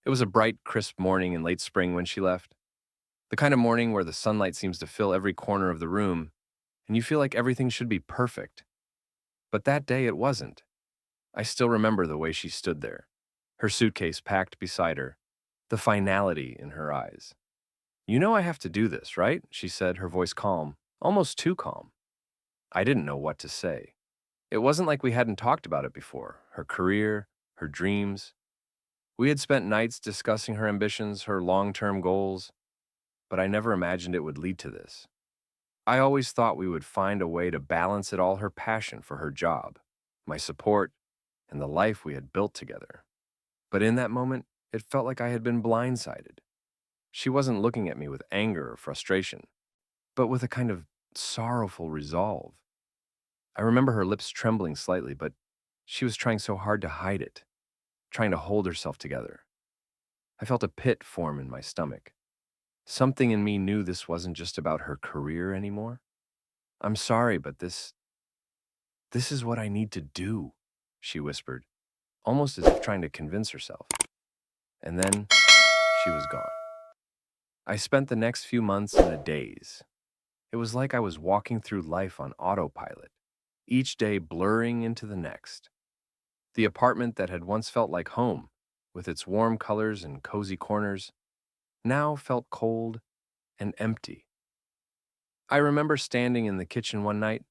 It was a bright, crisp morning in late spring when she left. The kind of morning where the sunlight seems to fill every corner of the room, and you feel like everything should be perfect. But that day it wasn't. I still remember the way she stood there, her suitcase packed beside her, the finality in her eyes. "You know I have to do this, right?" she said, her voice calm, almost too calm. I didn't know what to say. It wasn't like we hadn't talked about it before, her career, her dreams. We had spent nights discussing her ambitions, her long-term goals, but I never imagined it would lead to this. I always thought we would find a way to balance it all, her passion for her job, my support, and the life we had built together. But in that moment, it felt like I had been blindsided. She wasn't looking at me with anger or frustration, but with a kind of sorrowful resolve. I remember her lips trembling slightly, but she was trying so hard to hide it, trying to hold herself together. I felt a pit form in my stomach. Something in me knew this wasn't just about her career anymore. "I'm sorry, but this is what I need to do," she whispered, almost as if trying to convince herself. And then she was gone. I spent the next few months in a daze. It was like I was walking through life on autopilot, each day blurring into the next. The apartment that had once felt like home, with its warm colors and cozy corners, now felt cold and empty. I remember standing in the kitchen one night,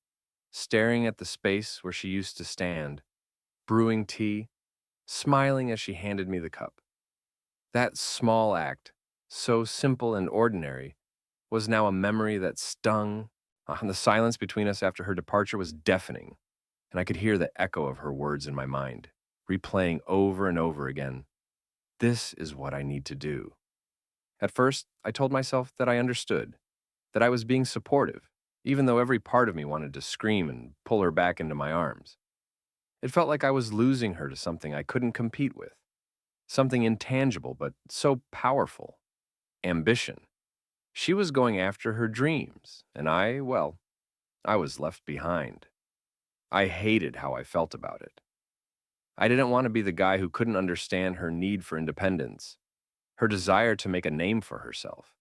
staring at the space where she used to stand, brewing tea, smiling as she handed me the cup. That small act, so simple and ordinary, was now a memory that stung. The silence between us after her departure was deafening, and I could hear the echo of her words in my mind, replaying over and over again. This is what I need to do. At first, I told myself that I understood, that I was being supportive, even though every part of me wanted to scream and pull her back into my arms. It felt like I was losing her to something I couldn't compete with, something intangible but so powerful: ambition. She was going after her dreams, and I was left behind. I hated how I felt about it. I didn't want to be the guy who couldn't understand her need for independence, her desire to make a name for herself.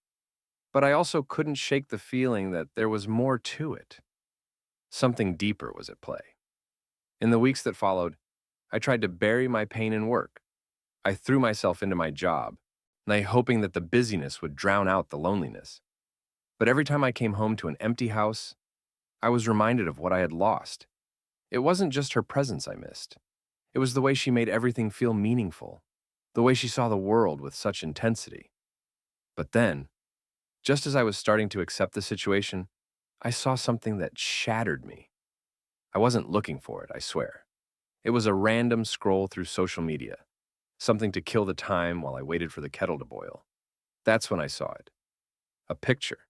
But I also couldn't shake the feeling that there was more to it. Something deeper was at play. In the weeks that followed, I tried to bury my pain in work. I threw myself into my job, hoping that the busyness would drown out the loneliness. But every time I came home to an empty house, I was reminded of what I had lost. It wasn't just her presence I missed. It was the way she made everything feel meaningful, the way she saw the world with such intensity. But then, just as I was starting to accept the situation, I saw something that shattered me. I wasn't looking for it, I swear. It was a random scroll through social media, something to kill the time while I waited for the kettle to boil. That's when I saw it. A picture.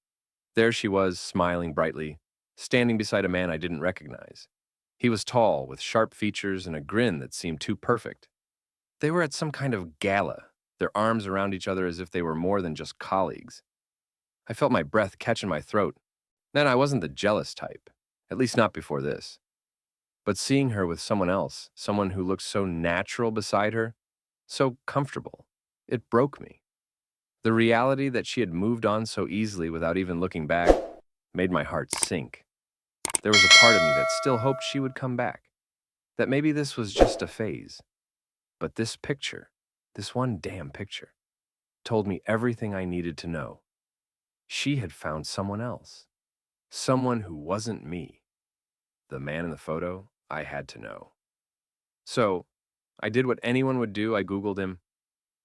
There she was, smiling brightly, standing beside a man I didn't recognize. He was tall, with sharp features and a grin that seemed too perfect. They were at some kind of gala, their arms around each other as if they were more than just colleagues. I felt my breath catch in my throat. Then I wasn't the jealous type, at least not before this. But seeing her with someone else, someone who looked so natural beside her, so comfortable, it broke me. The reality that she had moved on so easily without even looking back made my heart sink. There was a part of me that still hoped she would come back, that maybe this was just a phase. But this picture, this one damn picture, told me everything I needed to know. She had found someone else, someone who wasn't me. The man in the photo, I had to know. So, I did what anyone would do. I Googled him.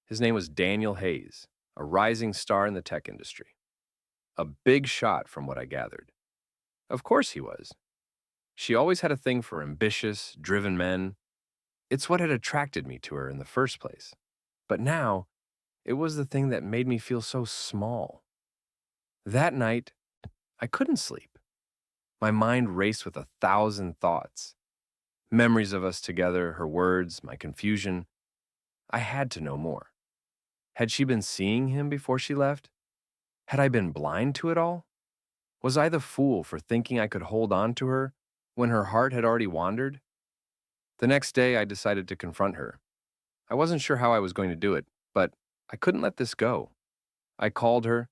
His name was Daniel Hayes, a rising star in the tech industry. A big shot from what I gathered. Of course he was. She always had a thing for ambitious, driven men. It's what had attracted me to her in the first place. But now, it was the thing that made me feel so small. That night, I couldn't sleep. My mind raced with 1,000 thoughts. Memories of us together, her words, my confusion. I had to know more. Had she been seeing him before she left? Had I been blind to it all? Was I the fool for thinking I could hold on to her when her heart had already wandered? The next day, I decided to confront her. I wasn't sure how I was going to do it, but I couldn't let this go. I called her,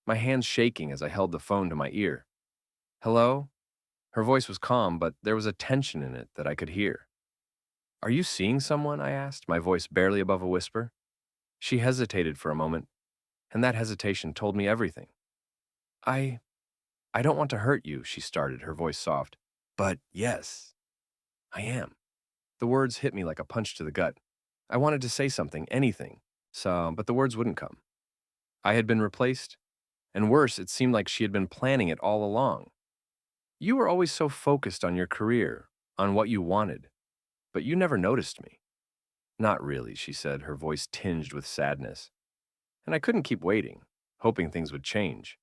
my hands shaking as I held the phone to my ear. Hello? Her voice was calm, but there was a tension in it that I could hear. Are you seeing someone? I asked, my voice barely above a whisper. She hesitated for a moment, and that hesitation told me everything. I I don't want to hurt you, she started, her voice soft. But yes, I am. The words hit me like a punch to the gut. I wanted to say something, anything, but the words wouldn't come. I had been replaced, and worse, it seemed like she had been planning it all along. You were always so focused on your career, on what you wanted, but you never noticed me. Not really, she said, her voice tinged with sadness. And I couldn't keep waiting, hoping things would change.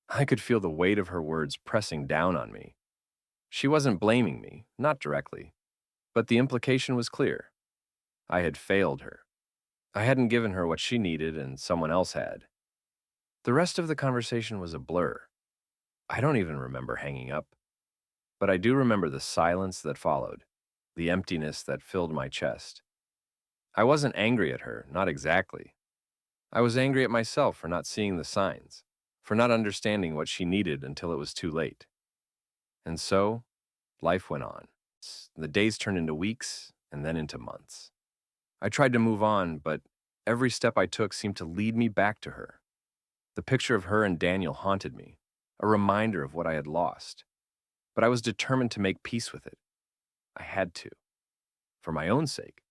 I could feel the weight of her words pressing down on me. She wasn't blaming me, not directly, but the implication was clear. I had failed her. I hadn't given her what she needed and someone else had. The rest of the conversation was a blur. I don't even remember hanging up, but I do remember the silence that followed, the emptiness that filled my chest. I wasn't angry at her, not exactly. I was angry at myself for not seeing the signs, for not understanding what she needed until it was too late. And so, life went on. The days turned into weeks and then into months. I tried to move on, but every step I took seemed to lead me back to her. The picture of her and Daniel haunted me, a reminder of what I had lost. But I was determined to make peace with it. I had to, for my own sake.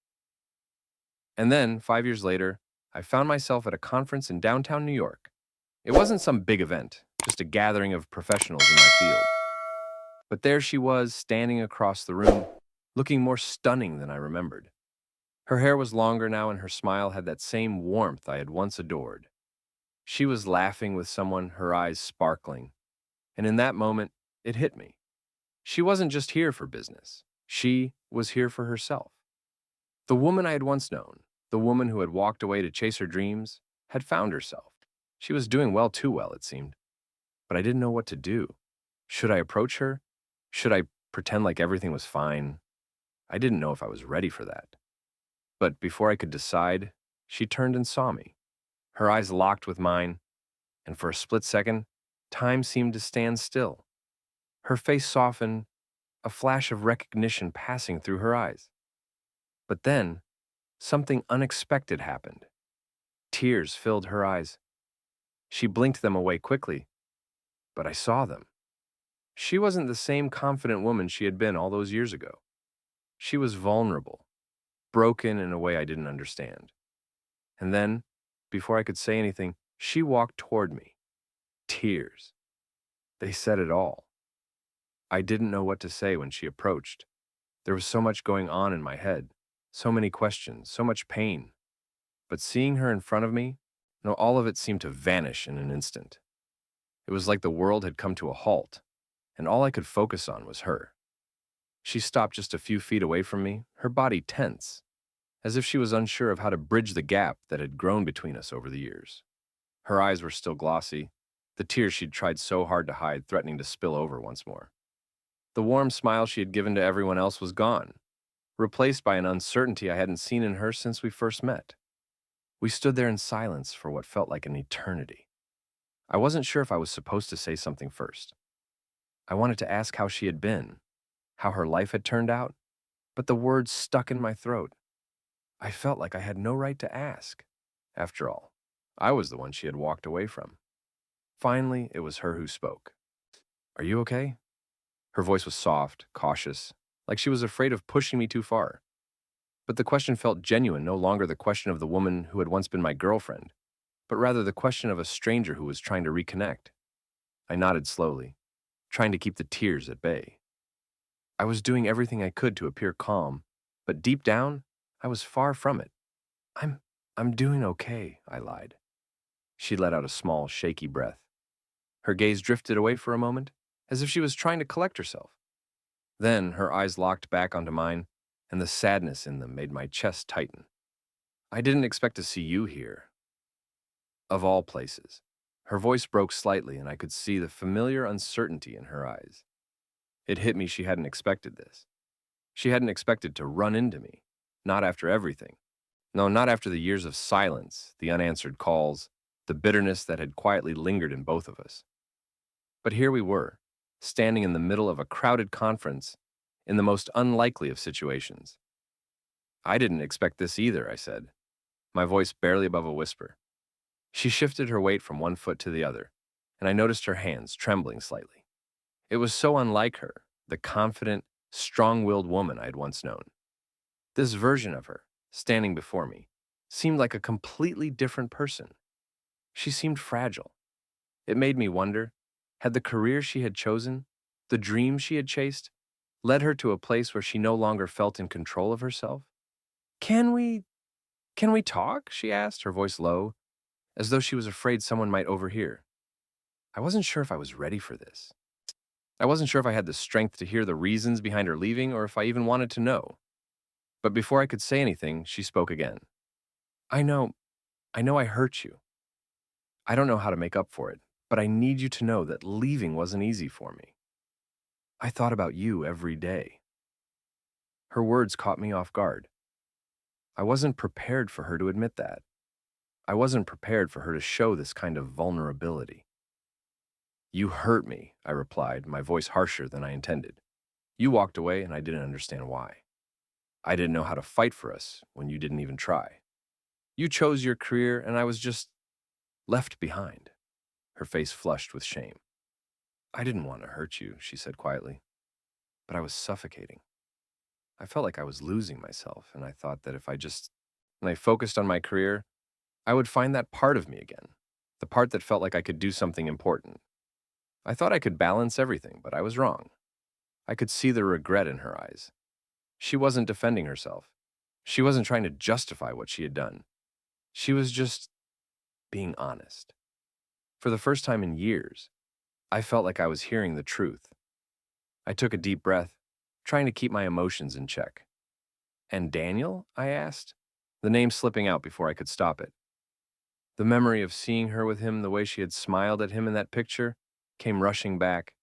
And then, 5 years later, I found myself at a conference in downtown New York. It wasn't some big event, just a gathering of professionals in my field. But there she was, standing across the room, looking more stunning than I remembered. Her hair was longer now, and her smile had that same warmth I had once adored. She was laughing with someone, her eyes sparkling. And in that moment, it hit me. She wasn't just here for business. She was here for herself. The woman I had once known, the woman who had walked away to chase her dreams, had found herself. She was doing well, too well, it seemed. But I didn't know what to do. Should I approach her? Should I pretend like everything was fine? I didn't know if I was ready for that. But before I could decide, she turned and saw me. Her eyes locked with mine, and for a split second, time seemed to stand still. Her face softened, a flash of recognition passing through her eyes. But then, something unexpected happened. Tears filled her eyes. She blinked them away quickly, but I saw them. She wasn't the same confident woman she had been all those years ago. She was vulnerable, broken in a way I didn't understand. And then, before I could say anything, she walked toward me. Tears. They said it all. I didn't know what to say when she approached. There was so much going on in my head, so many questions, so much pain. But seeing her in front of me, no, all of it seemed to vanish in an instant. It was like the world had come to a halt, and all I could focus on was her. She stopped just a few feet away from me, her body tense, as if she was unsure of how to bridge the gap that had grown between us over the years. Her eyes were still glossy, the tears she'd tried so hard to hide threatening to spill over once more. The warm smile she had given to everyone else was gone, replaced by an uncertainty I hadn't seen in her since we first met. We stood there in silence for what felt like an eternity. I wasn't sure if I was supposed to say something first. I wanted to ask how she had been, how her life had turned out, but the words stuck in my throat. I felt like I had no right to ask. After all, I was the one she had walked away from. Finally, it was her who spoke. Are you okay? Her voice was soft, cautious, like she was afraid of pushing me too far. But the question felt genuine, no longer the question of the woman who had once been my girlfriend, but rather the question of a stranger who was trying to reconnect. I nodded slowly, trying to keep the tears at bay. I was doing everything I could to appear calm, but deep down, I was far from it. I'm doing okay, I lied. She let out a small, shaky breath. Her gaze drifted away for a moment, as if she was trying to collect herself. Then her eyes locked back onto mine, and the sadness in them made my chest tighten. I didn't expect to see you here. Of all places. Her voice broke slightly, and I could see the familiar uncertainty in her eyes. It hit me she hadn't expected this. She hadn't expected to run into me, not after everything, No, not after the years of silence, the unanswered calls, the bitterness that had quietly lingered in both of us. But here we were, standing in the middle of a crowded conference in the most unlikely of situations. I didn't expect this either, I said, my voice barely above a whisper. She shifted her weight from one foot to the other, and I noticed her hands trembling slightly. It was so unlike her, the confident, strong-willed woman I had once known. This version of her, standing before me, seemed like a completely different person. She seemed fragile. It made me wonder, had the career she had chosen, the dream she had chased, led her to a place where she no longer felt in control of herself? Can we, can we talk? She asked, her voice low, as though she was afraid someone might overhear. I wasn't sure if I was ready for this. I wasn't sure if I had the strength to hear the reasons behind her leaving or if I even wanted to know. But before I could say anything, she spoke again. I know, I know I hurt you. I don't know how to make up for it, but I need you to know that leaving wasn't easy for me. I thought about you every day. Her words caught me off guard. I wasn't prepared for her to admit that. I wasn't prepared for her to show this kind of vulnerability. You hurt me, I replied, my voice harsher than I intended. You walked away and I didn't understand why. I didn't know how to fight for us when you didn't even try. You chose your career and I was just left behind. Her face flushed with shame. I didn't want to hurt you, she said quietly, but I was suffocating. I felt like I was losing myself, and I thought that if I focused on my career, I would find that part of me again, the part that felt like I could do something important. I thought I could balance everything, but I was wrong. I could see the regret in her eyes. She wasn't defending herself. She wasn't trying to justify what she had done. She was just being honest. For the first time in years, I felt like I was hearing the truth. I took a deep breath, trying to keep my emotions in check. And Daniel? I asked, the name slipping out before I could stop it. The memory of seeing her with him the way she had smiled at him in that picture came rushing back.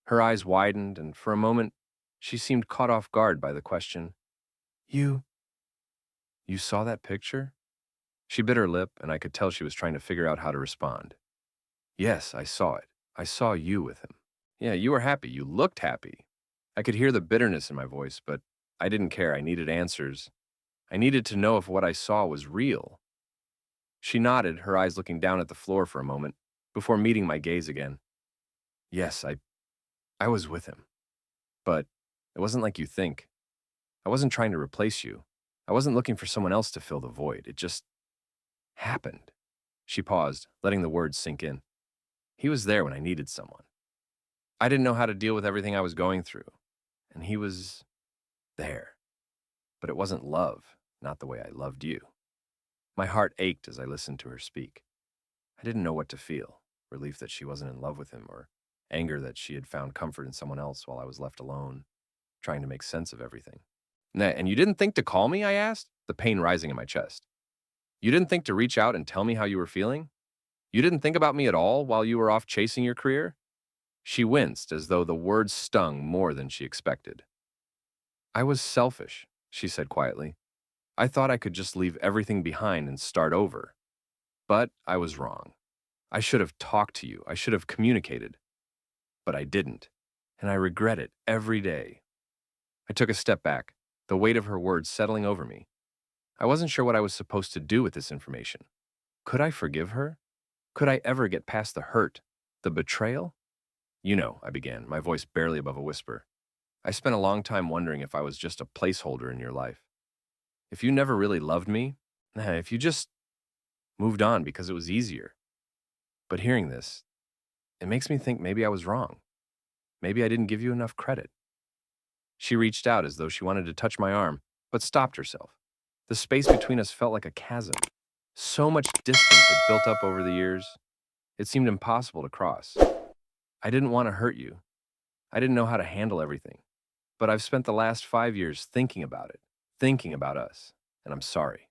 Her eyes widened, and for a moment, she seemed caught off guard by the question. You saw that picture? She bit her lip, and I could tell she was trying to figure out how to respond. Yes, I saw it. I saw you with him. Yeah, you were happy. You looked happy. I could hear the bitterness in my voice, but I didn't care. I needed answers. I needed to know if what I saw was real. She nodded, her eyes looking down at the floor for a moment, before meeting my gaze again. Yes, I was with him. But it wasn't like you think. I wasn't trying to replace you. I wasn't looking for someone else to fill the void. It just happened. She paused, letting the words sink in. He was there when I needed someone. I didn't know how to deal with everything I was going through, and he was there. But it wasn't love, not the way I loved you. My heart ached as I listened to her speak. I didn't know what to feel, relief that she wasn't in love with him, or anger that she had found comfort in someone else while I was left alone, trying to make sense of everything. And you didn't think to call me, I asked, the pain rising in my chest. You didn't think to reach out and tell me how you were feeling? You didn't think about me at all while you were off chasing your career? She winced as though the words stung more than she expected. I was selfish, she said quietly. I thought I could just leave everything behind and start over. But I was wrong. I should have talked to you. I should have communicated. But I didn't, and I regret it every day. I took a step back, the weight of her words settling over me. I wasn't sure what I was supposed to do with this information. Could I forgive her? Could I ever get past the hurt, the betrayal? You know, I began, my voice barely above a whisper. I spent a long time wondering if I was just a placeholder in your life. If you never really loved me, if you just moved on because it was easier. But hearing this, it makes me think maybe I was wrong. Maybe I didn't give you enough credit. She reached out as though she wanted to touch my arm, but stopped herself. The space between us felt like a chasm. So much distance had built up over the years. It seemed impossible to cross. I didn't want to hurt you. I didn't know how to handle everything. But I've spent the last 5 years thinking about it, thinking about us, and I'm sorry.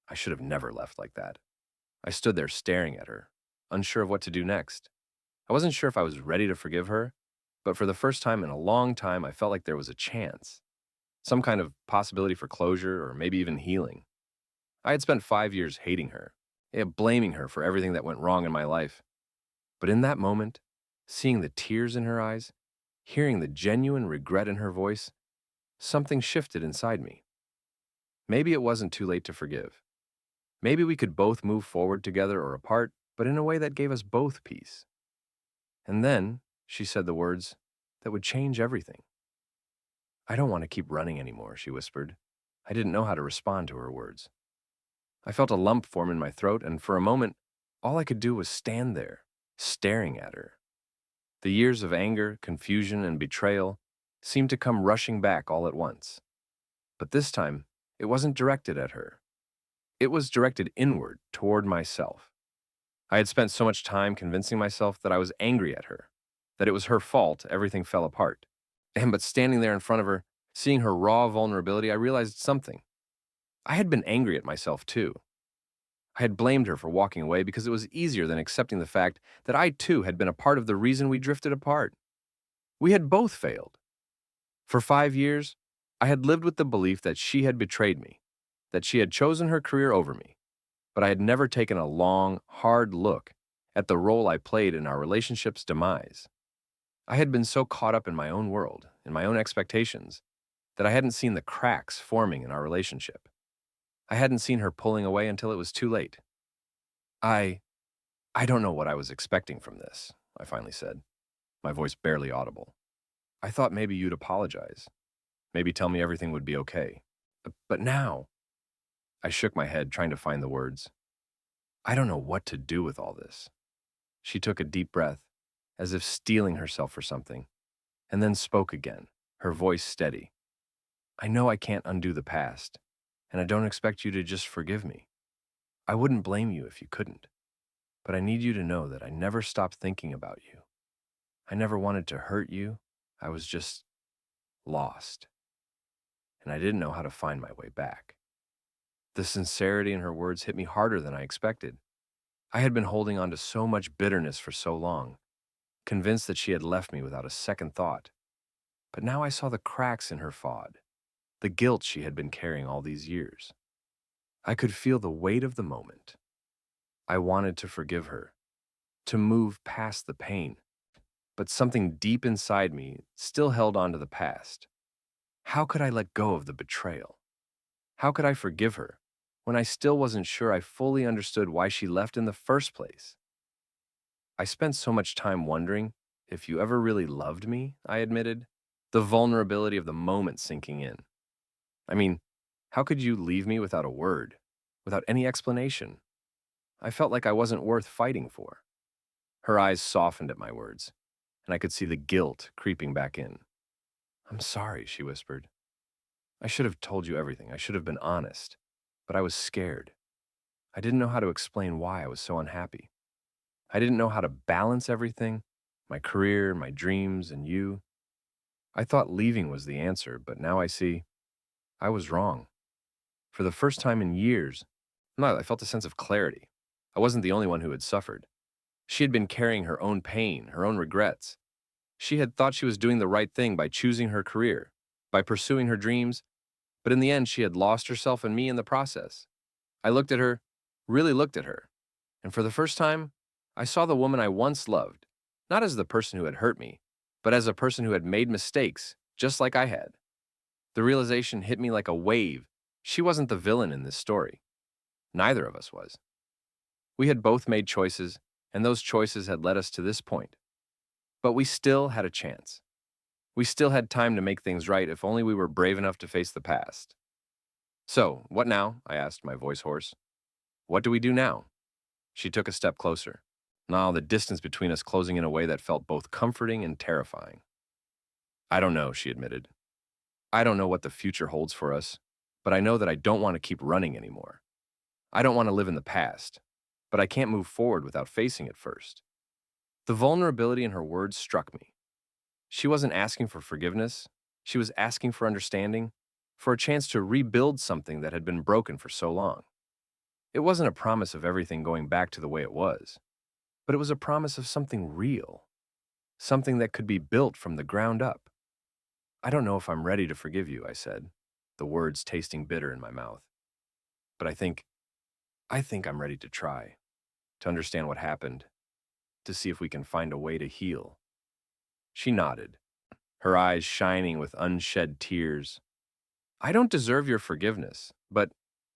I should have never left like that. I stood there staring at her, unsure of what to do next. I wasn't sure if I was ready to forgive her, but for the first time in a long time, I felt like there was a chance. Some kind of possibility for closure or maybe even healing. I had spent 5 years hating her, blaming her for everything that went wrong in my life. But in that moment, seeing the tears in her eyes, hearing the genuine regret in her voice, something shifted inside me. Maybe it wasn't too late to forgive. Maybe we could both move forward together or apart, but in a way that gave us both peace. And then she said the words that would change everything. "I don't want to keep running anymore," she whispered. I didn't know how to respond to her words. I felt a lump form in my throat, and for a moment, all I could do was stand there, staring at her. The years of anger, confusion, and betrayal seemed to come rushing back all at once. But this time, it wasn't directed at her. It was directed inward, toward myself. I had spent so much time convincing myself that I was angry at her, that it was her fault everything fell apart. But standing there in front of her, seeing her raw vulnerability, I realized something. I had been angry at myself too. I had blamed her for walking away because it was easier than accepting the fact that I too had been a part of the reason we drifted apart. We had both failed. For 5 years, I had lived with the belief that she had betrayed me, that she had chosen her career over me, but I had never taken a long, hard look at the role I played in our relationship's demise. I had been so caught up in my own world, in my own expectations, that I hadn't seen the cracks forming in our relationship. I hadn't seen her pulling away until it was too late. I I don't know what I was expecting from this, I finally said, my voice barely audible. I thought maybe you'd apologize. Maybe tell me everything would be okay. But now, I shook my head, trying to find the words. I don't know what to do with all this. She took a deep breath, as if steeling herself for something, and then spoke again, her voice steady. I know I can't undo the past, and I don't expect you to just forgive me. I wouldn't blame you if you couldn't, but I need you to know that I never stopped thinking about you. I never wanted to hurt you. I was just lost, and I didn't know how to find my way back. The sincerity in her words hit me harder than I expected. I had been holding on to so much bitterness for so long, convinced that she had left me without a second thought. But now I saw the cracks in her facade, the guilt she had been carrying all these years. I could feel the weight of the moment. I wanted to forgive her, to move past the pain, but something deep inside me still held on to the past. How could I let go of the betrayal? How could I forgive her when I still wasn't sure I fully understood why she left in the first place? I spent so much time wondering if you ever really loved me, I admitted, the vulnerability of the moment sinking in. I mean, how could you leave me without a word, without any explanation? I felt like I wasn't worth fighting for. Her eyes softened at my words, and I could see the guilt creeping back in. I'm sorry, she whispered. I should have told you everything. I should have been honest, but I was scared. I didn't know how to explain why I was so unhappy. I didn't know how to balance everything, my career, my dreams, and you. I thought leaving was the answer, but now I see I was wrong. For the first time in years, I felt a sense of clarity. I wasn't the only one who had suffered. She had been carrying her own pain, her own regrets. She had thought she was doing the right thing by choosing her career, by pursuing her dreams, but in the end, she had lost herself and me in the process. I looked at her, really looked at her, and for the first time, I saw the woman I once loved, not as the person who had hurt me, but as a person who had made mistakes, just like I had. The realization hit me like a wave. She wasn't the villain in this story. Neither of us was. We had both made choices, and those choices had led us to this point. But we still had a chance. We still had time to make things right if only we were brave enough to face the past. So, what now? I asked, my voice hoarse. What do we do now? She took a step closer, now the distance between us closing in a way that felt both comforting and terrifying. I don't know, she admitted. I don't know what the future holds for us, but I know that I don't want to keep running anymore. I don't want to live in the past, but I can't move forward without facing it first. The vulnerability in her words struck me. She wasn't asking for forgiveness. She was asking for understanding, for a chance to rebuild something that had been broken for so long. It wasn't a promise of everything going back to the way it was, but it was a promise of something real, something that could be built from the ground up. I don't know if I'm ready to forgive you, I said, the words tasting bitter in my mouth. But I think I think I'm ready to try, to understand what happened, to see if we can find a way to heal. She nodded, her eyes shining with unshed tears. I don't deserve your forgiveness, but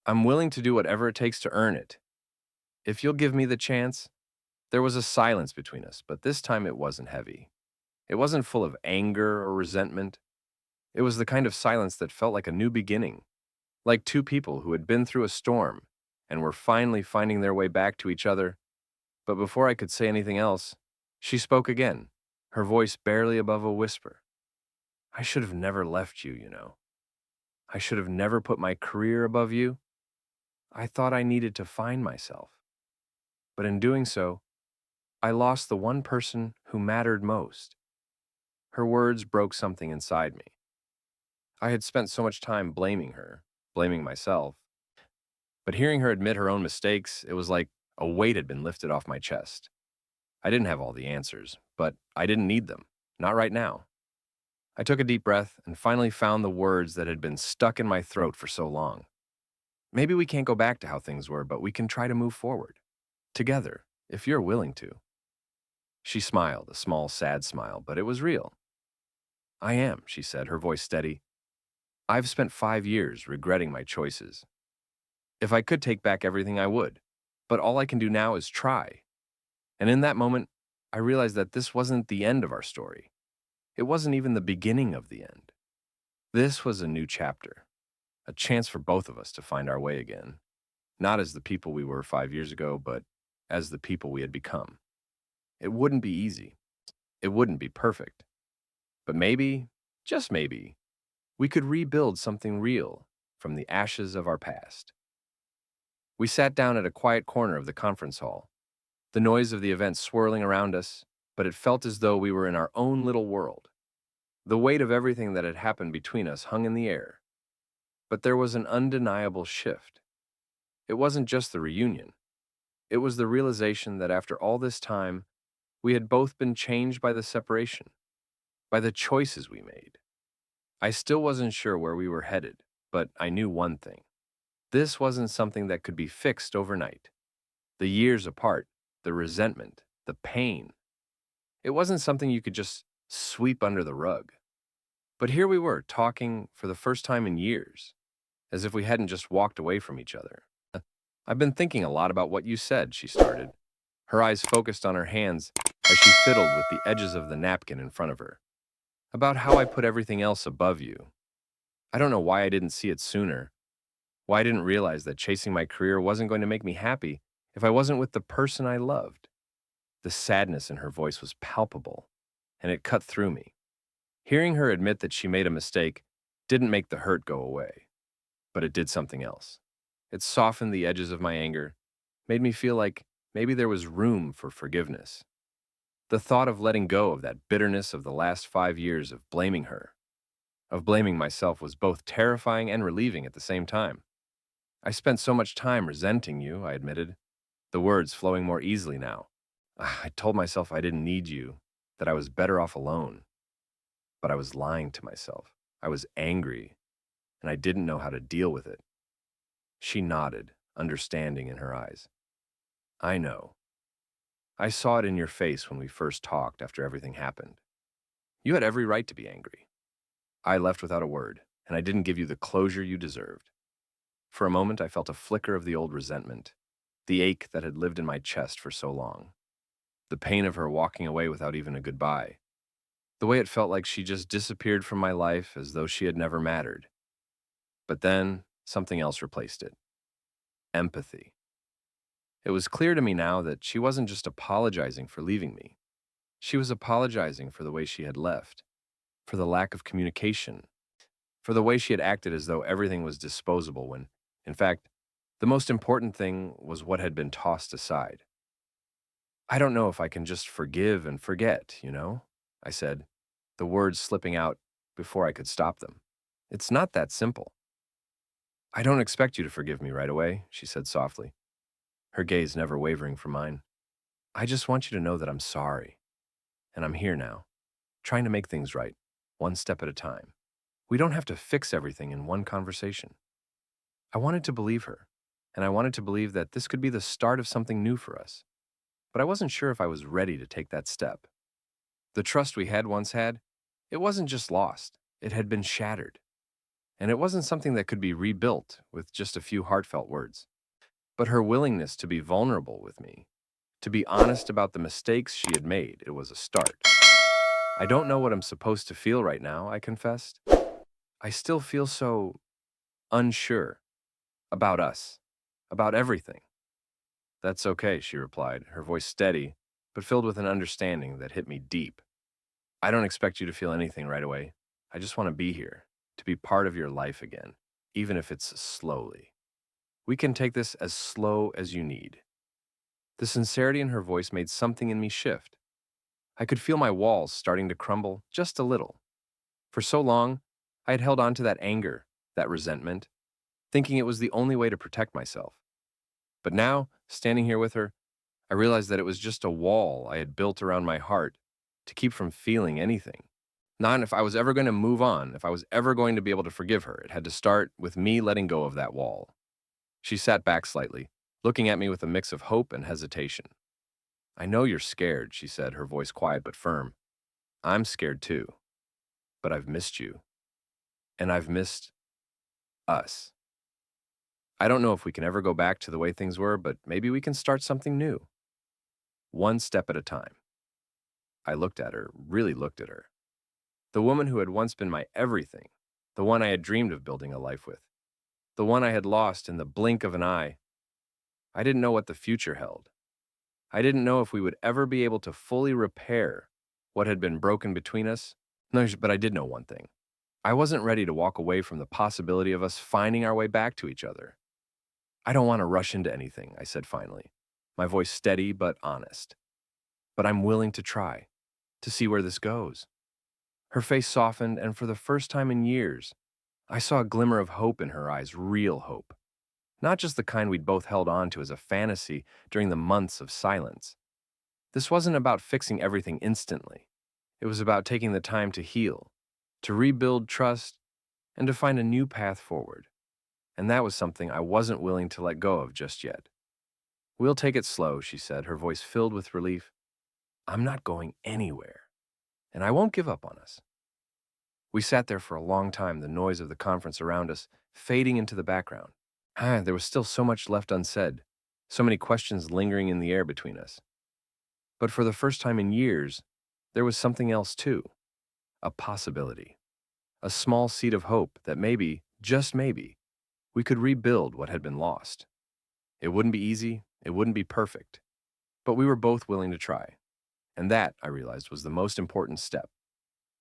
I'm willing to do whatever it takes to earn it. If you'll give me the chance. There was a silence between us, but this time it wasn't heavy. It wasn't full of anger or resentment. It was the kind of silence that felt like a new beginning, like two people who had been through a storm and were finally finding their way back to each other. But before I could say anything else, she spoke again, her voice barely above a whisper. I should have never left you, you know. I should have never put my career above you. I thought I needed to find myself. But in doing so, I lost the one person who mattered most. Her words broke something inside me. I had spent so much time blaming her, blaming myself. But hearing her admit her own mistakes, it was like a weight had been lifted off my chest. I didn't have all the answers, but I didn't need them. Not right now. I took a deep breath and finally found the words that had been stuck in my throat for so long. Maybe we can't go back to how things were, but we can try to move forward. Together, if you're willing to. She smiled, a small, sad smile, but it was real. I am, she said, her voice steady. I've spent 5 years regretting my choices. If I could take back everything, I would. But all I can do now is try. And in that moment, I realized that this wasn't the end of our story. It wasn't even the beginning of the end. This was a new chapter, a chance for both of us to find our way again, not as the people we were 5 years ago, but as the people we had become. It wouldn't be easy. It wouldn't be perfect. But maybe, just maybe, we could rebuild something real from the ashes of our past. We sat down at a quiet corner of the conference hall, the noise of the event swirling around us, but it felt as though we were in our own little world. The weight of everything that had happened between us hung in the air. But there was an undeniable shift. It wasn't just the reunion. It was the realization that after all this time, we had both been changed by the separation, by the choices we made. I still wasn't sure where we were headed, but I knew one thing. This wasn't something that could be fixed overnight. The years apart, the resentment, the pain. It wasn't something you could just sweep under the rug. But here we were, talking for the first time in years, as if we hadn't just walked away from each other. I've been thinking a lot about what you said, she started, her eyes focused on her hands as she fiddled with the edges of the napkin in front of her. About how I put everything else above you. I don't know why I didn't see it sooner, why I didn't realize that chasing my career wasn't going to make me happy if I wasn't with the person I loved. The sadness in her voice was palpable, and it cut through me. Hearing her admit that she made a mistake didn't make the hurt go away, but it did something else. It softened the edges of my anger, made me feel like maybe there was room for forgiveness. The thought of letting go of that bitterness of the last 5 years of blaming her, of blaming myself, was both terrifying and relieving at the same time. I spent so much time resenting you, I admitted, the words flowing more easily now. I told myself I didn't need you, that I was better off alone. But I was lying to myself. I was angry, and I didn't know how to deal with it. She nodded, understanding in her eyes. I know. I saw it in your face when we first talked after everything happened. You had every right to be angry. I left without a word, and I didn't give you the closure you deserved. For a moment, I felt a flicker of the old resentment, the ache that had lived in my chest for so long, the pain of her walking away without even a goodbye, the way it felt like she just disappeared from my life as though she had never mattered. But then, something else replaced it. Empathy. It was clear to me now that she wasn't just apologizing for leaving me. She was apologizing for the way she had left, for the lack of communication, for the way she had acted as though everything was disposable when, in fact, the most important thing was what had been tossed aside. I don't know if I can just forgive and forget, you know? I said, the words slipping out before I could stop them. It's not that simple. I don't expect you to forgive me right away, she said softly, her gaze never wavering from mine. I just want you to know that I'm sorry, and I'm here now, trying to make things right, one step at a time. We don't have to fix everything in one conversation. I wanted to believe her, and I wanted to believe that this could be the start of something new for us. But I wasn't sure if I was ready to take that step. The trust we had once had, it wasn't just lost, it had been shattered. And it wasn't something that could be rebuilt with just a few heartfelt words. But her willingness to be vulnerable with me, to be honest about the mistakes she had made, it was a start. I don't know what I'm supposed to feel right now, I confessed. I still feel so unsure about us, about everything. That's okay, she replied, her voice steady, but filled with an understanding that hit me deep. I don't expect you to feel anything right away. I just want to be here, to be part of your life again, even if it's slowly. We can take this as slow as you need. The sincerity in her voice made something in me shift. I could feel my walls starting to crumble just a little. For so long, I had held on to that anger, that resentment, thinking it was the only way to protect myself. But now, standing here with her, I realized that it was just a wall I had built around my heart to keep from feeling anything. Not if I was ever going to move on, if I was ever going to be able to forgive her, it had to start with me letting go of that wall. She sat back slightly, looking at me with a mix of hope and hesitation. I know you're scared, she said, her voice quiet but firm. I'm scared too, but I've missed you. And I've missed us. I don't know if we can ever go back to the way things were, but maybe we can start something new. One step at a time. I looked at her, really looked at her. The woman who had once been my everything, the one I had dreamed of building a life with, the one I had lost in the blink of an eye. I didn't know what the future held. I didn't know if we would ever be able to fully repair what had been broken between us. No, but I did know one thing. I wasn't ready to walk away from the possibility of us finding our way back to each other. I don't want to rush into anything, I said finally, my voice steady but honest. But I'm willing to try, to see where this goes. Her face softened, and for the first time in years, I saw a glimmer of hope in her eyes, real hope. Not just the kind we'd both held on to as a fantasy during the months of silence. This wasn't about fixing everything instantly. It was about taking the time to heal, to rebuild trust, and to find a new path forward. And that was something I wasn't willing to let go of just yet. We'll take it slow, she said, her voice filled with relief. I'm not going anywhere, and I won't give up on us. We sat there for a long time, the noise of the conference around us fading into the background. There was still so much left unsaid, so many questions lingering in the air between us. But for the first time in years, there was something else too, a possibility, a small seed of hope that maybe, just maybe, we could rebuild what had been lost. It wouldn't be easy, it wouldn't be perfect, but we were both willing to try. And that, I realized, was the most important step.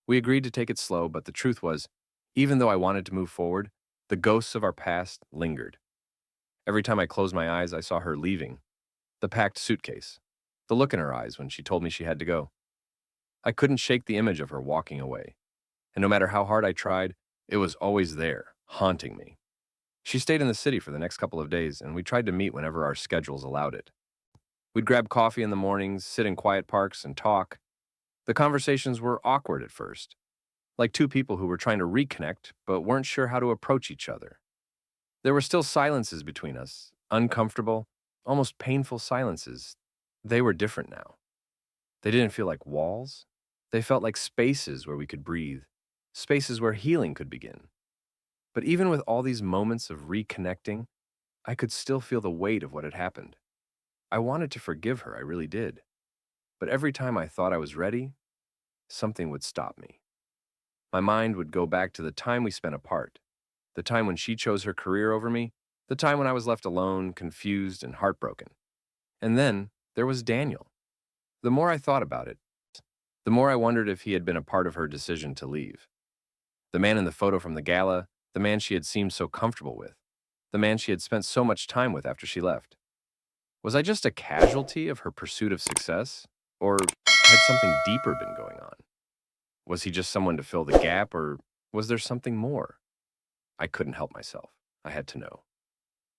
We agreed to take it slow, but the truth was, even though I wanted to move forward, the ghosts of our past lingered. Every time I closed my eyes, I saw her leaving, the packed suitcase, the look in her eyes when she told me she had to go. I couldn't shake the image of her walking away, and no matter how hard I tried, it was always there, haunting me. She stayed in the city for the next couple of days, and we tried to meet whenever our schedules allowed it. We'd grab coffee in the mornings, sit in quiet parks, and talk. The conversations were awkward at first, like two people who were trying to reconnect but weren't sure how to approach each other. There were still silences between us, uncomfortable, almost painful silences. They were different now. They didn't feel like walls. They felt like spaces where we could breathe, spaces where healing could begin. But even with all these moments of reconnecting, I could still feel the weight of what had happened. I wanted to forgive her, I really did. But every time I thought I was ready, something would stop me. My mind would go back to the time we spent apart, the time when she chose her career over me, the time when I was left alone, confused, and heartbroken. And then there was Daniel. The more I thought about it, the more I wondered if he had been a part of her decision to leave. The man in the photo from the gala, the man she had seemed so comfortable with, the man she had spent so much time with after she left. Was I just a casualty of her pursuit of success? Or had something deeper been going on? Was he just someone to fill the gap, or was there something more? I couldn't help myself. I had to know.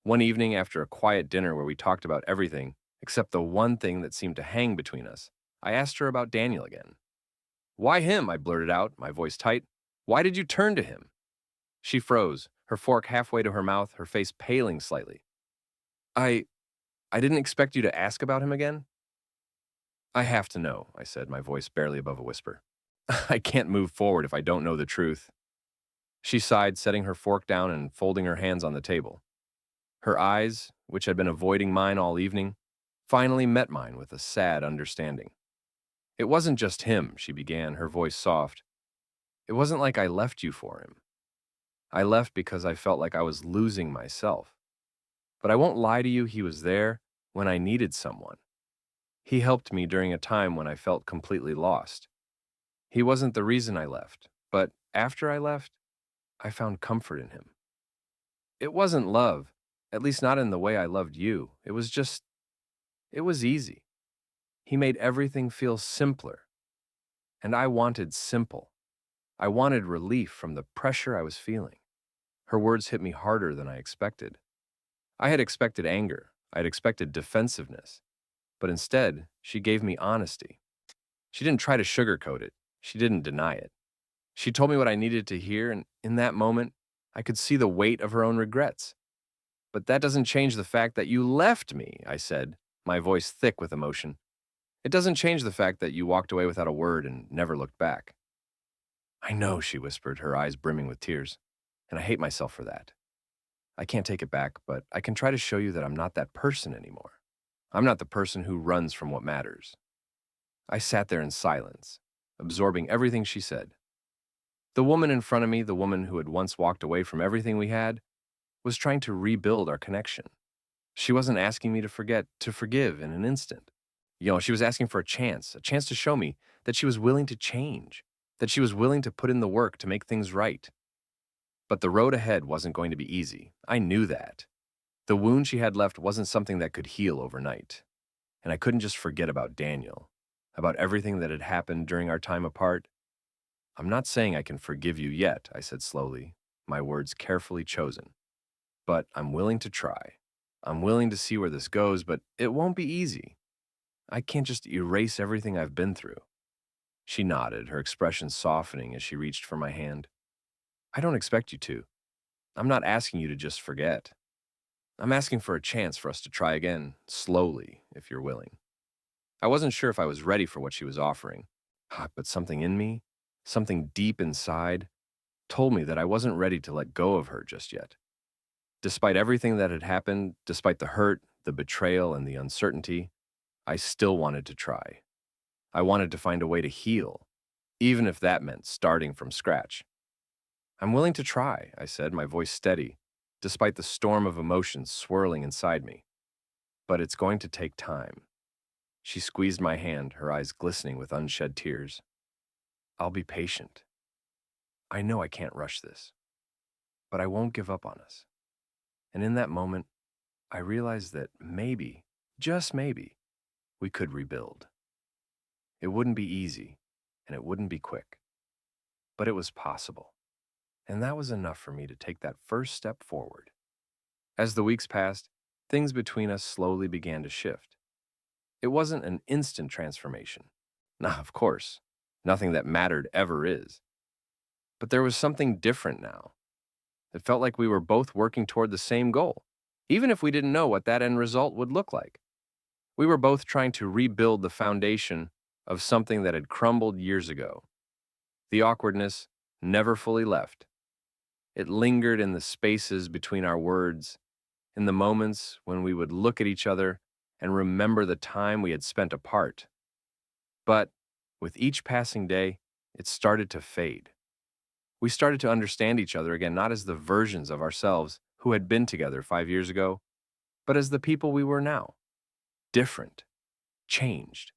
One evening, after a quiet dinner where we talked about everything except the one thing that seemed to hang between us, I asked her about Daniel again. Why him? I blurted out, my voice tight. Why did you turn to him? She froze, her fork halfway to her mouth, her face paling slightly. I I didn't expect you to ask about him again. I have to know, I said, my voice barely above a whisper. I can't move forward if I don't know the truth. She sighed, setting her fork down and folding her hands on the table. Her eyes, which had been avoiding mine all evening, finally met mine with a sad understanding. It wasn't just him, she began, her voice soft. It wasn't like I left you for him. I left because I felt like I was losing myself. But I won't lie to you, he was there when I needed someone. He helped me during a time when I felt completely lost. He wasn't the reason I left, but after I left, I found comfort in him. It wasn't love, at least not in the way I loved you. It was easy. He made everything feel simpler, and I wanted simple. I wanted relief from the pressure I was feeling. Her words hit me harder than I expected. I had expected anger, I had expected defensiveness, but instead, she gave me honesty. She didn't try to sugarcoat it, she didn't deny it. She told me what I needed to hear, and in that moment, I could see the weight of her own regrets. But that doesn't change the fact that you left me, I said, my voice thick with emotion. It doesn't change the fact that you walked away without a word and never looked back. I know, she whispered, her eyes brimming with tears, and I hate myself for that. I can't take it back, but I can try to show you that I'm not that person anymore. I'm not the person who runs from what matters. I sat there in silence, absorbing everything she said. The woman in front of me, the woman who had once walked away from everything we had, was trying to rebuild our connection. She wasn't asking me to forget, to forgive in an instant. She was asking for a chance to show me that she was willing to change, that she was willing to put in the work to make things right. But the road ahead wasn't going to be easy. I knew that. The wound she had left wasn't something that could heal overnight. And I couldn't just forget about Daniel, about everything that had happened during our time apart. I'm not saying I can forgive you yet, I said slowly, my words carefully chosen. But I'm willing to try. I'm willing to see where this goes, but it won't be easy. I can't just erase everything I've been through. She nodded, her expression softening as she reached for my hand. I don't expect you to. I'm not asking you to just forget. I'm asking for a chance for us to try again, slowly, if you're willing. I wasn't sure if I was ready for what she was offering, but something in me, something deep inside, told me that I wasn't ready to let go of her just yet. Despite everything that had happened, despite the hurt, the betrayal, and the uncertainty, I still wanted to try. I wanted to find a way to heal, even if that meant starting from scratch. I'm willing to try, I said, my voice steady, despite the storm of emotions swirling inside me. But it's going to take time. She squeezed my hand, her eyes glistening with unshed tears. I'll be patient. I know I can't rush this, but I won't give up on us. And in that moment, I realized that maybe, just maybe, we could rebuild. It wouldn't be easy, and it wouldn't be quick, but it was possible. And that was enough for me to take that first step forward. As the weeks passed, things between us slowly began to shift. It wasn't an instant transformation. Nah, of course, nothing that mattered ever is. But there was something different now. It felt like we were both working toward the same goal, even if we didn't know what that end result would look like. We were both trying to rebuild the foundation of something that had crumbled years ago. The awkwardness never fully left. It lingered in the spaces between our words, in the moments when we would look at each other and remember the time we had spent apart. But with each passing day, it started to fade. We started to understand each other again, not as the versions of ourselves who had been together 5 years ago, but as the people we were now. Different, changed,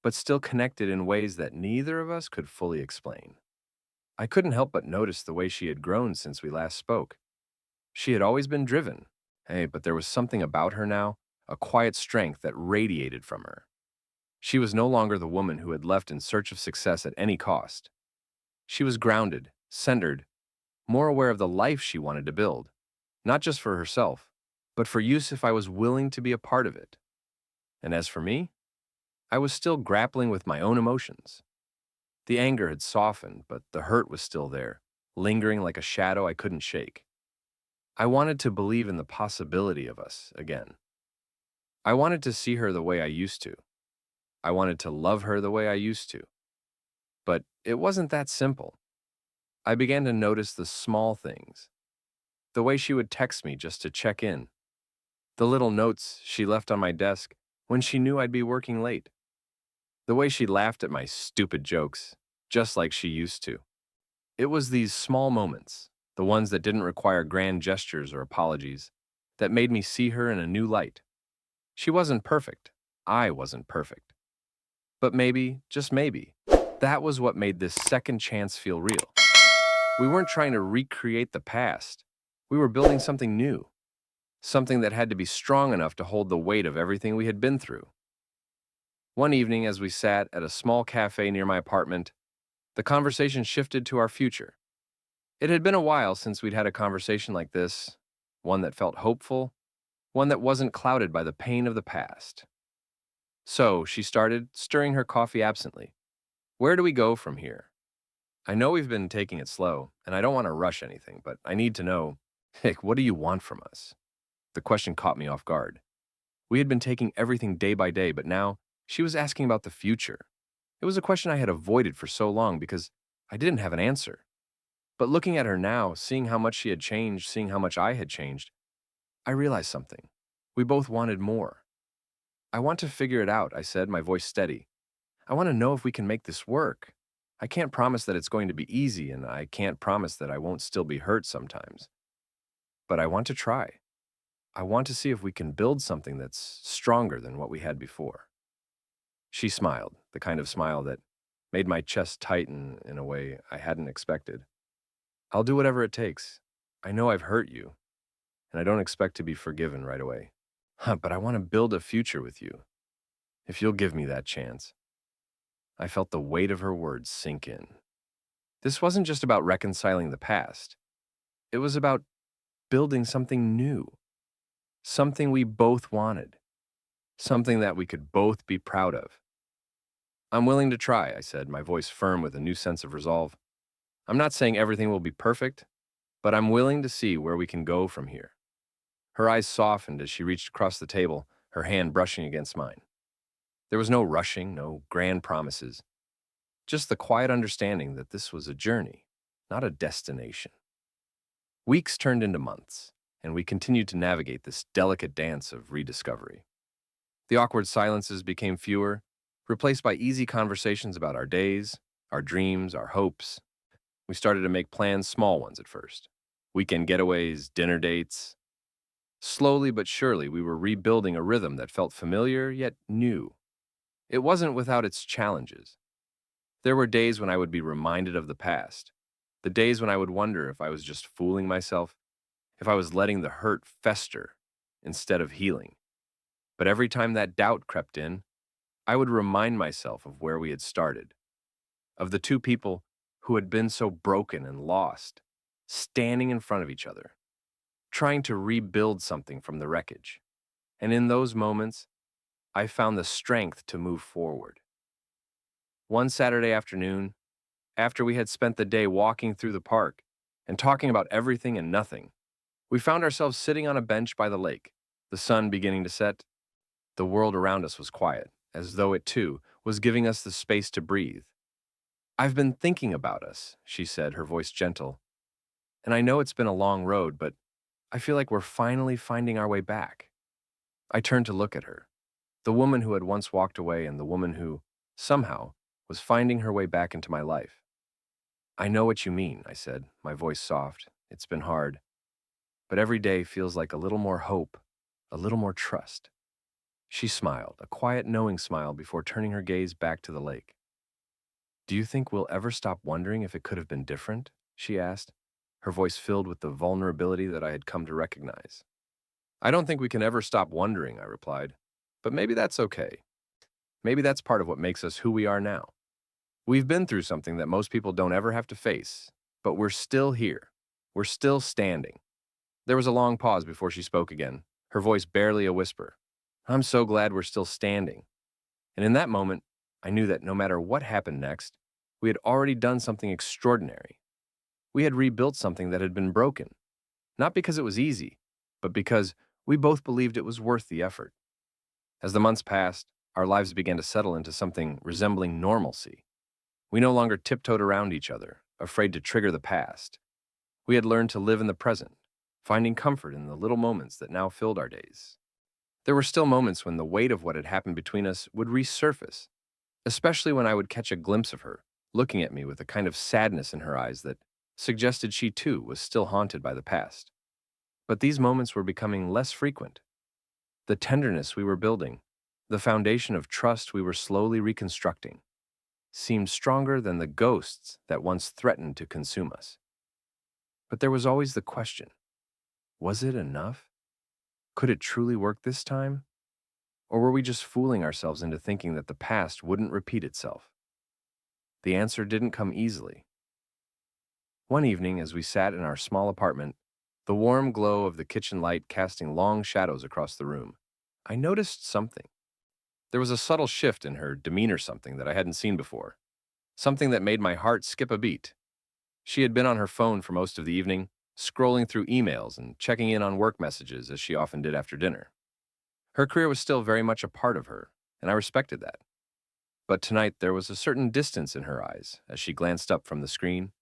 but still connected in ways that neither of us could fully explain. I couldn't help but notice the way she had grown since we last spoke. She had always been driven, but there was something about her now, a quiet strength that radiated from her. She was no longer the woman who had left in search of success at any cost. She was grounded, centered, more aware of the life she wanted to build, not just for herself, but for use if I was willing to be a part of it. And as for me, I was still grappling with my own emotions. The anger had softened, but the hurt was still there, lingering like a shadow I couldn't shake. I wanted to believe in the possibility of us again. I wanted to see her the way I used to. I wanted to love her the way I used to. But it wasn't that simple. I began to notice the small things. The way she would text me just to check in. The little notes she left on my desk when she knew I'd be working late. The way she laughed at my stupid jokes, just like she used to. It was these small moments, the ones that didn't require grand gestures or apologies, that made me see her in a new light. She wasn't perfect. I wasn't perfect. But maybe, just maybe, that was what made this second chance feel real. We weren't trying to recreate the past. We were building something new, something that had to be strong enough to hold the weight of everything we had been through. One evening, as we sat at a small cafe near my apartment, the conversation shifted to our future. It had been a while since we'd had a conversation like this, one that felt hopeful, one that wasn't clouded by the pain of the past. So, she started, stirring her coffee absently. Where do we go from here? I know we've been taking it slow, and I don't want to rush anything, but I need to know, Hick, what do you want from us? The question caught me off guard. We had been taking everything day by day, but now she was asking about the future. It was a question I had avoided for so long because I didn't have an answer. But looking at her now, seeing how much she had changed, seeing how much I had changed, I realized something. We both wanted more. I want to figure it out, I said, my voice steady. I want to know if we can make this work. I can't promise that it's going to be easy, and I can't promise that I won't still be hurt sometimes. But I want to try. I want to see if we can build something that's stronger than what we had before. She smiled, the kind of smile that made my chest tighten in a way I hadn't expected. I'll do whatever it takes. I know I've hurt you, and I don't expect to be forgiven right away. But I want to build a future with you, if you'll give me that chance. I felt the weight of her words sink in. This wasn't just about reconciling the past. It was about building something new, something we both wanted, something that we could both be proud of. I'm willing to try, I said, my voice firm with a new sense of resolve. I'm not saying everything will be perfect, but I'm willing to see where we can go from here. Her eyes softened as she reached across the table, her hand brushing against mine. There was no rushing, no grand promises, just the quiet understanding that this was a journey, not a destination. Weeks turned into months, and we continued to navigate this delicate dance of rediscovery. The awkward silences became fewer, replaced by easy conversations about our days, our dreams, our hopes. We started to make plans, small ones at first. Weekend getaways, dinner dates. Slowly but surely, we were rebuilding a rhythm that felt familiar yet new. It wasn't without its challenges. There were days when I would be reminded of the past, the days when I would wonder if I was just fooling myself, if I was letting the hurt fester instead of healing. But every time that doubt crept in, I would remind myself of where we had started, of the two people who had been so broken and lost, standing in front of each other, trying to rebuild something from the wreckage. And in those moments, I found the strength to move forward. One Saturday afternoon, after we had spent the day walking through the park and talking about everything and nothing, we found ourselves sitting on a bench by the lake, the sun beginning to set. The world around us was quiet, as though it too was giving us the space to breathe. I've been thinking about us, she said, her voice gentle. And I know it's been a long road, but I feel like we're finally finding our way back. I turned to look at her, the woman who had once walked away and the woman who, somehow, was finding her way back into my life. I know what you mean, I said, my voice soft. It's been hard. But every day feels like a little more hope, a little more trust. She smiled, a quiet, knowing smile before turning her gaze back to the lake. Do you think we'll ever stop wondering if it could have been different? She asked, her voice filled with the vulnerability that I had come to recognize. I don't think we can ever stop wondering, I replied. But maybe that's okay. Maybe that's part of what makes us who we are now. We've been through something that most people don't ever have to face, but we're still here. We're still standing. There was a long pause before she spoke again, her voice barely a whisper. I'm so glad we're still standing. And in that moment, I knew that no matter what happened next, we had already done something extraordinary. We had rebuilt something that had been broken. Not because it was easy, but because we both believed it was worth the effort. As the months passed, our lives began to settle into something resembling normalcy. We no longer tiptoed around each other, afraid to trigger the past. We had learned to live in the present, finding comfort in the little moments that now filled our days. There were still moments when the weight of what had happened between us would resurface, especially when I would catch a glimpse of her, looking at me with a kind of sadness in her eyes that suggested she too was still haunted by the past. But these moments were becoming less frequent. The tenderness we were building, the foundation of trust we were slowly reconstructing, seemed stronger than the ghosts that once threatened to consume us. But there was always the question, was it enough? Could it truly work this time? Or were we just fooling ourselves into thinking that the past wouldn't repeat itself? The answer didn't come easily. One evening, as we sat in our small apartment, the warm glow of the kitchen light casting long shadows across the room, I noticed something. There was a subtle shift in her demeanor, something that I hadn't seen before, something that made my heart skip a beat. She had been on her phone for most of the evening, scrolling through emails and checking in on work messages as she often did after dinner. Her career was still very much a part of her, and I respected that. But tonight there was a certain distance in her eyes as she glanced up from the screen.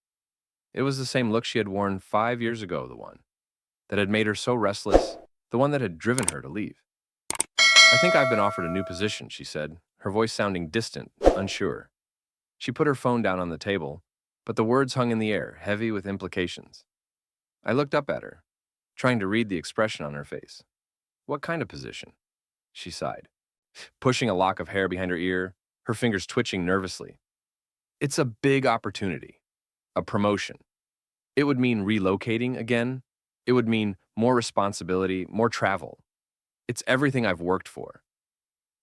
It was the same look she had worn 5 years ago, the one that had made her so restless, the one that had driven her to leave. I think I've been offered a new position, she said, her voice sounding distant, unsure. She put her phone down on the table, but the words hung in the air, heavy with implications. I looked up at her, trying to read the expression on her face. What kind of position? She sighed, pushing a lock of hair behind her ear, her fingers twitching nervously. It's a big opportunity, a promotion. It would mean relocating again. It would mean more responsibility, more travel. It's everything I've worked for.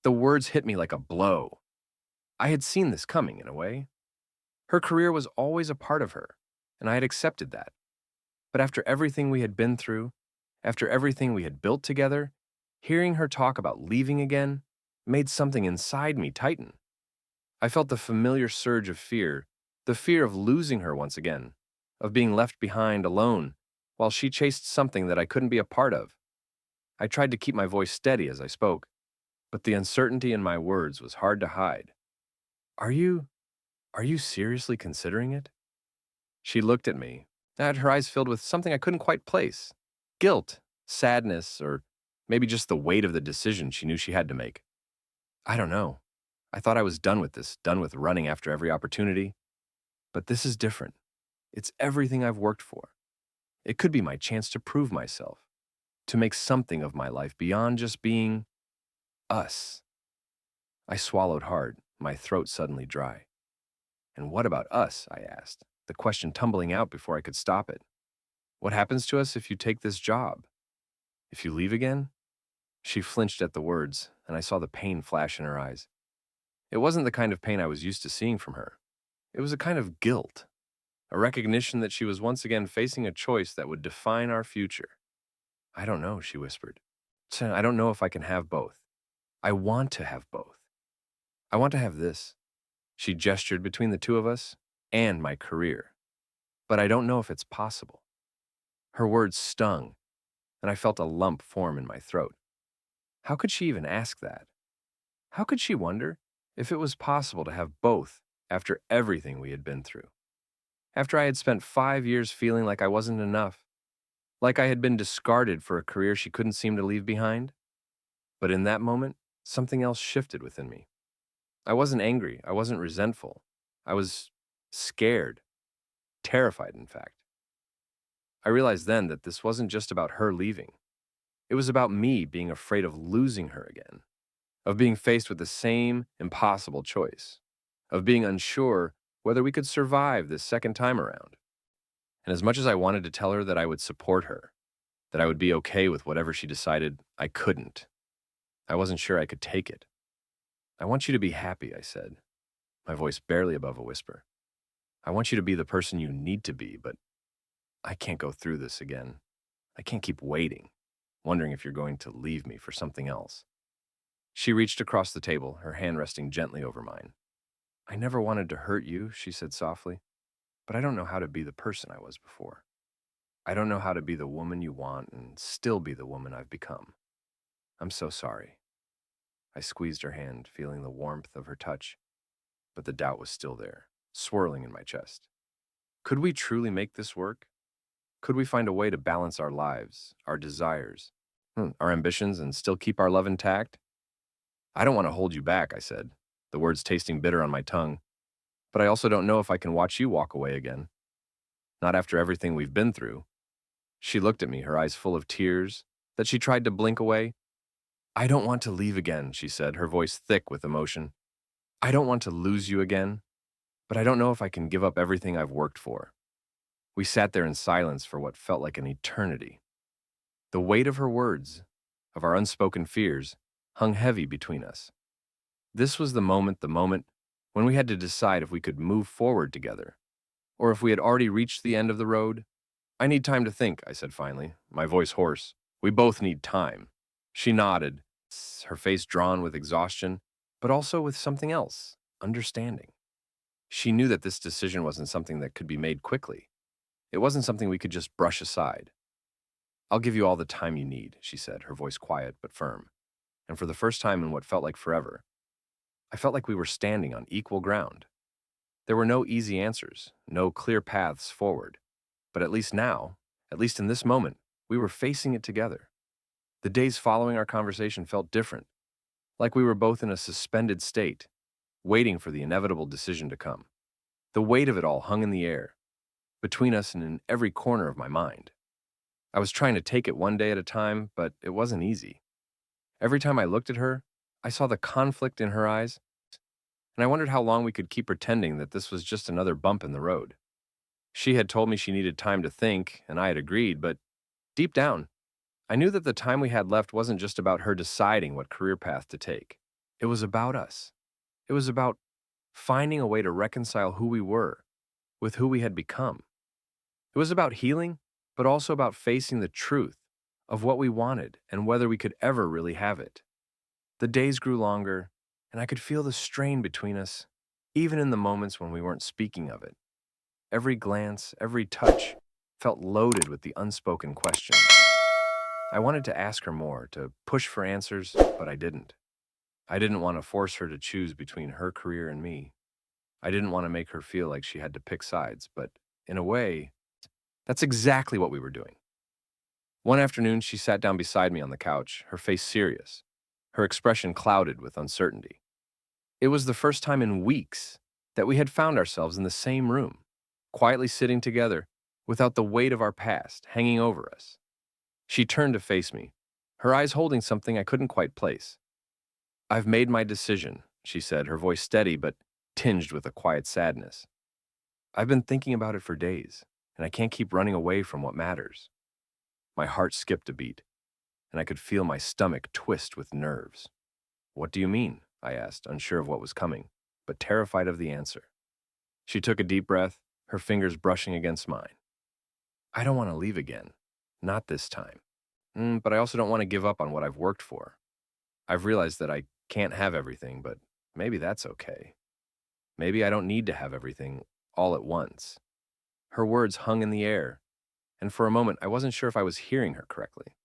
The words hit me like a blow. I had seen this coming in a way. Her career was always a part of her, and I had accepted that. But after everything we had been through, after everything we had built together, hearing her talk about leaving again made something inside me tighten. I felt the familiar surge of fear, the fear of losing her once again, of being left behind alone while she chased something that I couldn't be a part of. I tried to keep my voice steady as I spoke, but the uncertainty in my words was hard to hide. Are you, are you seriously considering it? She looked at me, her eyes filled with something I couldn't quite place. Guilt, sadness, or maybe just the weight of the decision she knew she had to make. I don't know. I thought I was done with this, done with running after every opportunity. But this is different. It's everything I've worked for. It could be my chance to prove myself, to make something of my life beyond just being us. I swallowed hard, my throat suddenly dry. And what about us? I asked, the question tumbling out before I could stop it. What happens to us if you take this job? If you leave again? She flinched at the words, and I saw the pain flash in her eyes. It wasn't the kind of pain I was used to seeing from her. It was a kind of guilt, a recognition that she was once again facing a choice that would define our future. I don't know, she whispered. I don't know if I can have both. I want to have both. I want to have this. She gestured between the two of us and my career. But I don't know if it's possible. Her words stung, and I felt a lump form in my throat. How could she even ask that? How could she wonder if it was possible to have both after everything we had been through? After I had spent 5 years feeling like I wasn't enough, like I had been discarded for a career she couldn't seem to leave behind? But in that moment, something else shifted within me. I wasn't angry. I wasn't resentful. I was scared, terrified, in fact. I realized then that this wasn't just about her leaving. It was about me being afraid of losing her again, of being faced with the same impossible choice, of being unsure whether we could survive this second time around. And as much as I wanted to tell her that I would support her, that I would be okay with whatever she decided, I couldn't. I wasn't sure I could take it. I want you to be happy, I said, my voice barely above a whisper. I want you to be the person you need to be, but I can't go through this again. I can't keep waiting, wondering if you're going to leave me for something else. She reached across the table, her hand resting gently over mine. I never wanted to hurt you, she said softly, but I don't know how to be the person I was before. I don't know how to be the woman you want and still be the woman I've become. I'm so sorry. I squeezed her hand, feeling the warmth of her touch, but the doubt was still there, swirling in my chest. Could we truly make this work? Could we find a way to balance our lives, our desires, our ambitions, and still keep our love intact? I don't want to hold you back, I said, the words tasting bitter on my tongue, but I also don't know if I can watch you walk away again. Not after everything we've been through. She looked at me, her eyes full of tears that she tried to blink away. I don't want to leave again, she said, her voice thick with emotion. I don't want to lose you again, but I don't know if I can give up everything I've worked for. We sat there in silence for what felt like an eternity. The weight of her words, of our unspoken fears, hung heavy between us. This was the moment when we had to decide if we could move forward together, or if we had already reached the end of the road. I need time to think, I said finally, my voice hoarse. We both need time. She nodded, her face drawn with exhaustion, but also with something else, understanding. She knew that this decision wasn't something that could be made quickly. It wasn't something we could just brush aside. I'll give you all the time you need, she said, her voice quiet but firm. And for the first time in what felt like forever, I felt like we were standing on equal ground. There were no easy answers, no clear paths forward. But at least now, at least in this moment, we were facing it together. The days following our conversation felt different, like we were both in a suspended state, waiting for the inevitable decision to come. The weight of it all hung in the air, between us and in every corner of my mind. I was trying to take it one day at a time, but it wasn't easy. Every time I looked at her, I saw the conflict in her eyes, and I wondered how long we could keep pretending that this was just another bump in the road. She had told me she needed time to think, and I had agreed, but deep down, I knew that the time we had left wasn't just about her deciding what career path to take. It was about us. It was about finding a way to reconcile who we were with who we had become. It was about healing, but also about facing the truth of what we wanted and whether we could ever really have it. The days grew longer, and I could feel the strain between us, even in the moments when we weren't speaking of it. Every glance, every touch felt loaded with the unspoken questions. I wanted to ask her more, to push for answers, but I didn't. I didn't want to force her to choose between her career and me. I didn't want to make her feel like she had to pick sides, but in a way, that's exactly what we were doing. One afternoon, she sat down beside me on the couch, her face serious, her expression clouded with uncertainty. It was the first time in weeks that we had found ourselves in the same room, quietly sitting together, without the weight of our past hanging over us. She turned to face me, her eyes holding something I couldn't quite place. I've made my decision, she said, her voice steady but tinged with a quiet sadness. I've been thinking about it for days, and I can't keep running away from what matters. My heart skipped a beat, and I could feel my stomach twist with nerves. What do you mean? I asked, unsure of what was coming, but terrified of the answer. She took a deep breath, her fingers brushing against mine. I don't want to leave again. Not this time. But I also don't want to give up on what I've worked for. I've realized that I can't have everything, but maybe that's okay. Maybe I don't need to have everything all at once. Her words hung in the air, and for a moment I wasn't sure if I was hearing her correctly.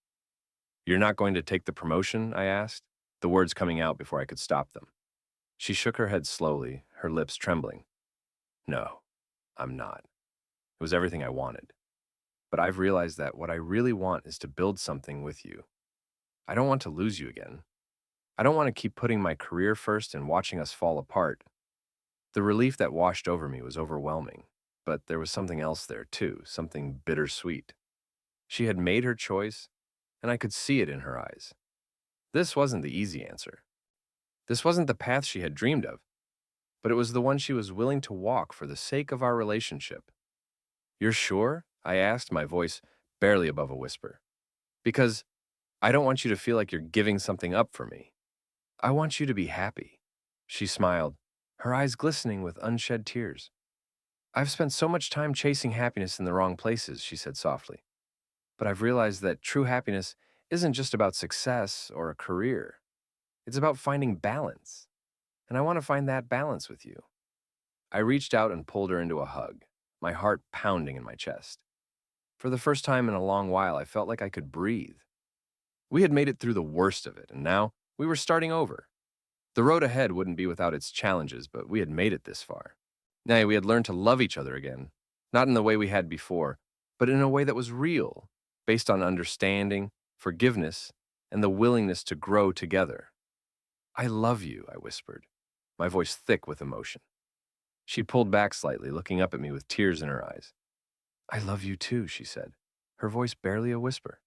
You're not going to take the promotion? I asked, the words coming out before I could stop them. She shook her head slowly, her lips trembling. No, I'm not. It was everything I wanted. But I've realized that what I really want is to build something with you. I don't want to lose you again. I don't want to keep putting my career first and watching us fall apart. The relief that washed over me was overwhelming, but there was something else there too, something bittersweet. She had made her choice, and I could see it in her eyes. This wasn't the easy answer. This wasn't the path she had dreamed of, but it was the one she was willing to walk for the sake of our relationship. You're sure? I asked, my voice barely above a whisper. Because I don't want you to feel like you're giving something up for me. I want you to be happy. She smiled, her eyes glistening with unshed tears. I've spent so much time chasing happiness in the wrong places, she said softly. But I've realized that true happiness isn't just about success or a career. It's about finding balance. And I want to find that balance with you. I reached out and pulled her into a hug, my heart pounding in my chest. For the first time in a long while, I felt like I could breathe. We had made it through the worst of it, and now we were starting over. The road ahead wouldn't be without its challenges, but we had made it this far. Nay, we had learned to love each other again, not in the way we had before, but in a way that was real, based on understanding, forgiveness, and the willingness to grow together. I love you, I whispered, my voice thick with emotion. She pulled back slightly, looking up at me with tears in her eyes. I love you too, she said, her voice barely a whisper.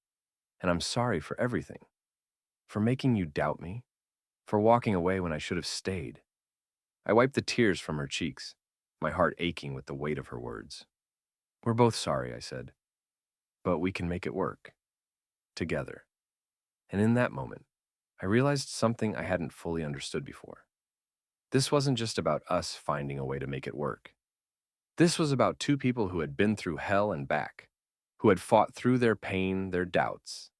And I'm sorry for everything. For making you doubt me, for walking away when I should have stayed. I wiped the tears from her cheeks, my heart aching with the weight of her words. We're both sorry, I said, but we can make it work. Together. And in that moment, I realized something I hadn't fully understood before. This wasn't just about us finding a way to make it work. This was about two people who had been through hell and back, who had fought through their pain, their doubts,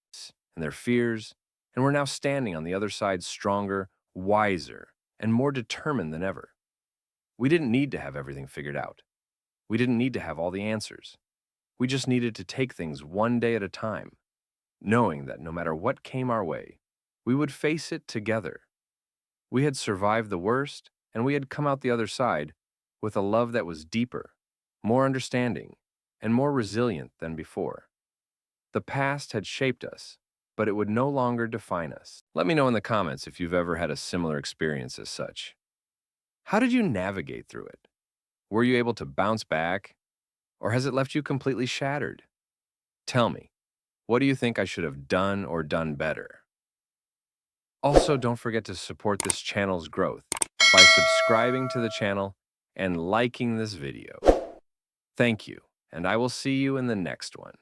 and their fears, and were now standing on the other side stronger, wiser, and more determined than ever. We didn't need to have everything figured out. We didn't need to have all the answers. We just needed to take things one day at a time, knowing that no matter what came our way, we would face it together. We had survived the worst, and we had come out the other side with a love that was deeper, more understanding, and more resilient than before. The past had shaped us, but it would no longer define us. Let me know in the comments if you've ever had a similar experience as such. How did you navigate through it? Were you able to bounce back, or has it left you completely shattered? Tell me, what do you think I should have done or done better? Also, don't forget to support this channel's growth by subscribing to the channel and liking this video. Thank you, and I will see you in the next one.